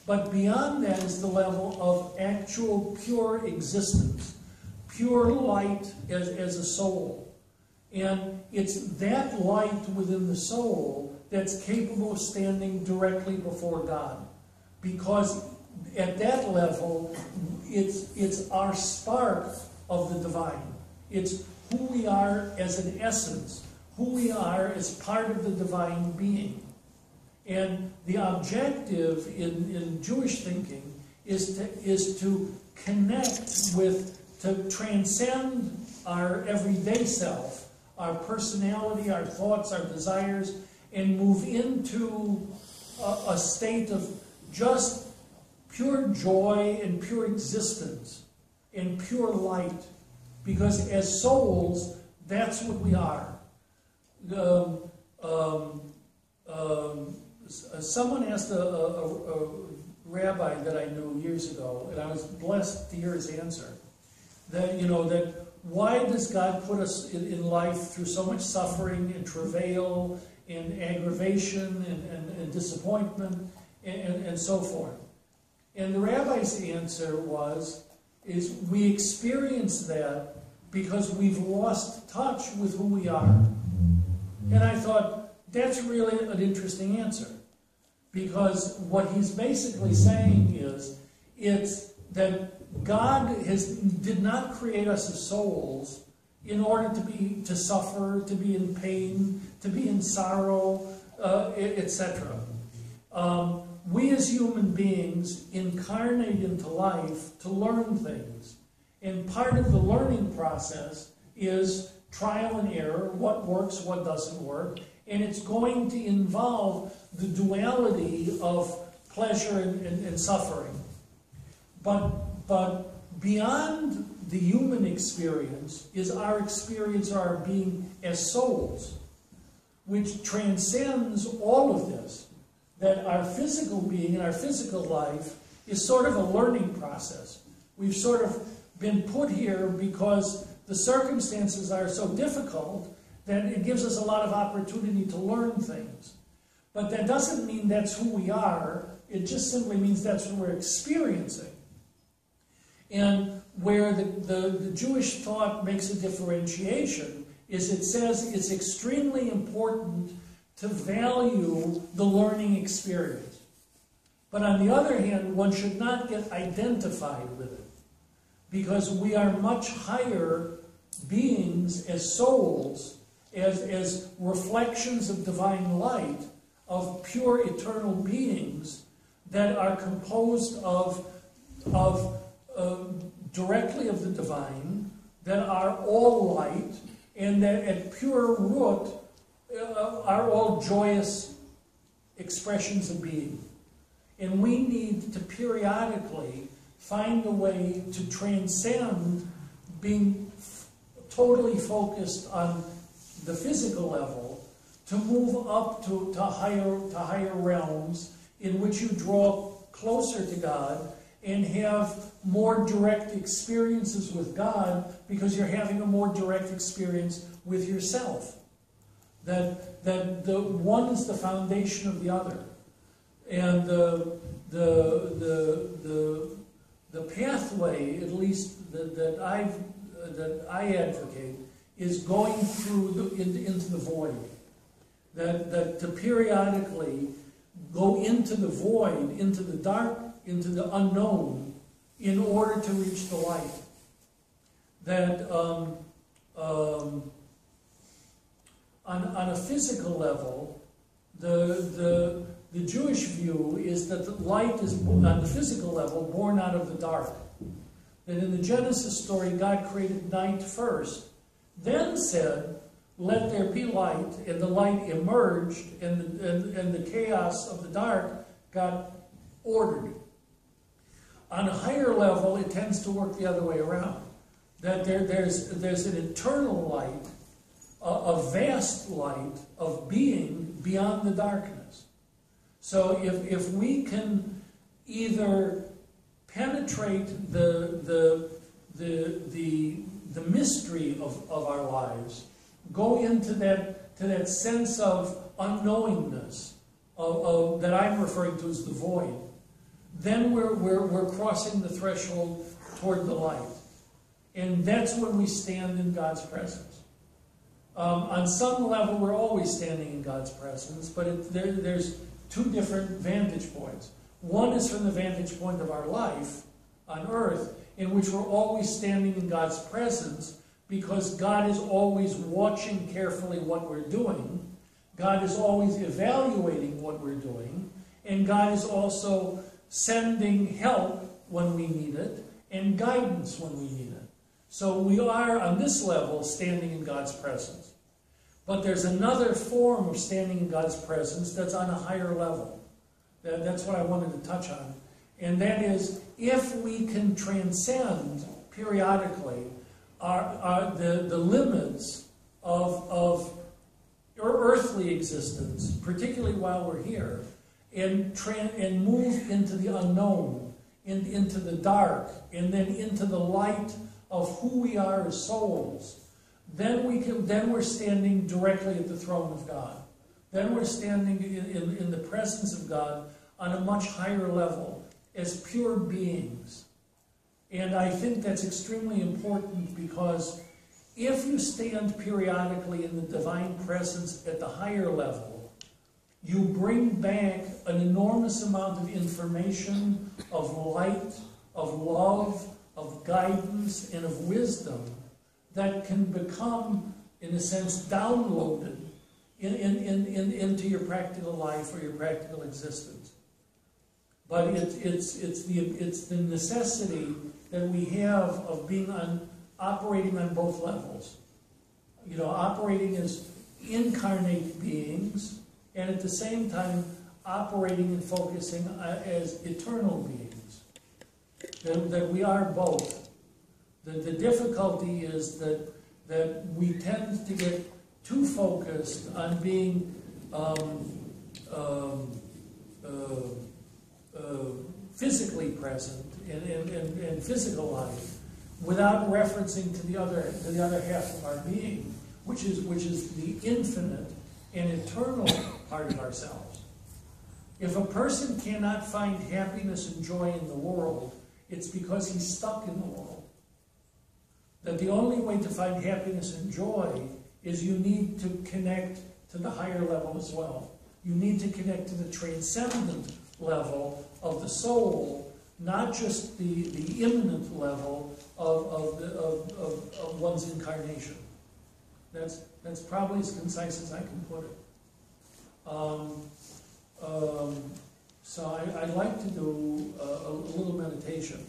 But beyond that is the level of actual pure existence, pure light as a soul. And it's that light within the soul that's capable of standing directly before God. Because at that level, it's our spark of the divine. It's who we are as an essence, who we are as part of the divine being. And the objective in Jewish thinking is to connect with, to transcend our everyday self, our personality, our thoughts, our desires, and move into a state of just pure joy and pure existence and pure light. Because as souls, that's what we are. Someone asked a rabbi that I knew years ago, and I was blessed to hear his answer, that, that why does God put us in life through so much suffering and travail and aggravation and disappointment and so forth? And the rabbi's answer is we experience that because we've lost touch with who we are. And I thought, that's really an interesting answer. Because what he's basically saying it's that God did not create us as souls in order to suffer, to be in pain, to be in sorrow, etc. We as human beings incarnate into life to learn things. And part of the learning process is trial and error, what works, what doesn't work. And it's going to involve the duality of pleasure and suffering. But beyond the human experience is our experience, our being as souls, which transcends all of this. That our physical being and our physical life is sort of a learning process. We've sort of been put here because the circumstances are so difficult that it gives us a lot of opportunity to learn things. But that doesn't mean that's who we are. It just simply means that's what we're experiencing. And where the Jewish thought makes a differentiation is it says it's extremely important to value the learning experience. But on the other hand, one should not get identified with it, because we are much higher beings as souls, as reflections of divine light, of pure eternal beings that are composed of directly of the divine, that are all light, and that at pure root are all joyous expressions of being. And we need to periodically find a way to transcend being totally focused on the physical level, to move up to higher realms in which you draw closer to God and have more direct experiences with God, because you're having a more direct experience with yourself. That the one is the foundation of the other. And the pathway, at least that I advocate, is going through into the void. That to periodically go into the void, into the dark, into the unknown, in order to reach the light. That on a physical level, the Jewish view is that the light is, on the physical level, born out of the dark. That in the Genesis story, God created night first, then said, "Let there be light," and the light emerged, and the chaos of the dark got ordered. On a higher level, it tends to work the other way around. That there's an eternal light, a vast light of being beyond the darkness. So if we can either penetrate the mystery of our lives, go into that sense of unknowingness that I'm referring to as the void, then we're crossing the threshold toward the light. And that's when we stand in God's presence. On some level, we're always standing in God's presence, but there's two different vantage points. One is from the vantage point of our life on earth, in which we're always standing in God's presence because God is always watching carefully what we're doing. God is always evaluating what we're doing, and God is also sending help when we need it and guidance when we need it. So we are, on this level, standing in God's presence. But there's another form of standing in God's presence that's on a higher level. That's what I wanted to touch on. And that is, if we can transcend periodically the limits of earthly existence, particularly while we're here, and move into the unknown, into the dark, and then into the light of who we are as souls, then we're standing directly at the throne of God. Then we're standing in the presence of God on a much higher level as pure beings. And I think that's extremely important, because if you stand periodically in the divine presence at the higher level, you bring back an enormous amount of information, of light, of love, of guidance, and of wisdom that can become, in a sense, downloaded into your practical life or your practical existence. But it's the necessity that we have of operating on both levels. You know, operating as incarnate beings, and at the same time operating and focusing as eternal beings. That we are both. The difficulty is that we tend to get too focused on being physically present and physical life, without referencing to the other half of our being, which is the infinite and eternal part of ourselves. If a person cannot find happiness and joy in the world, it's because he's stuck in the world. That the only way to find happiness and joy is you need to connect to the higher level as well. You need to connect to the transcendent level of the soul, not just the immanent level of one's incarnation. That's probably as concise as I can put it. So I'd like to do a little meditation.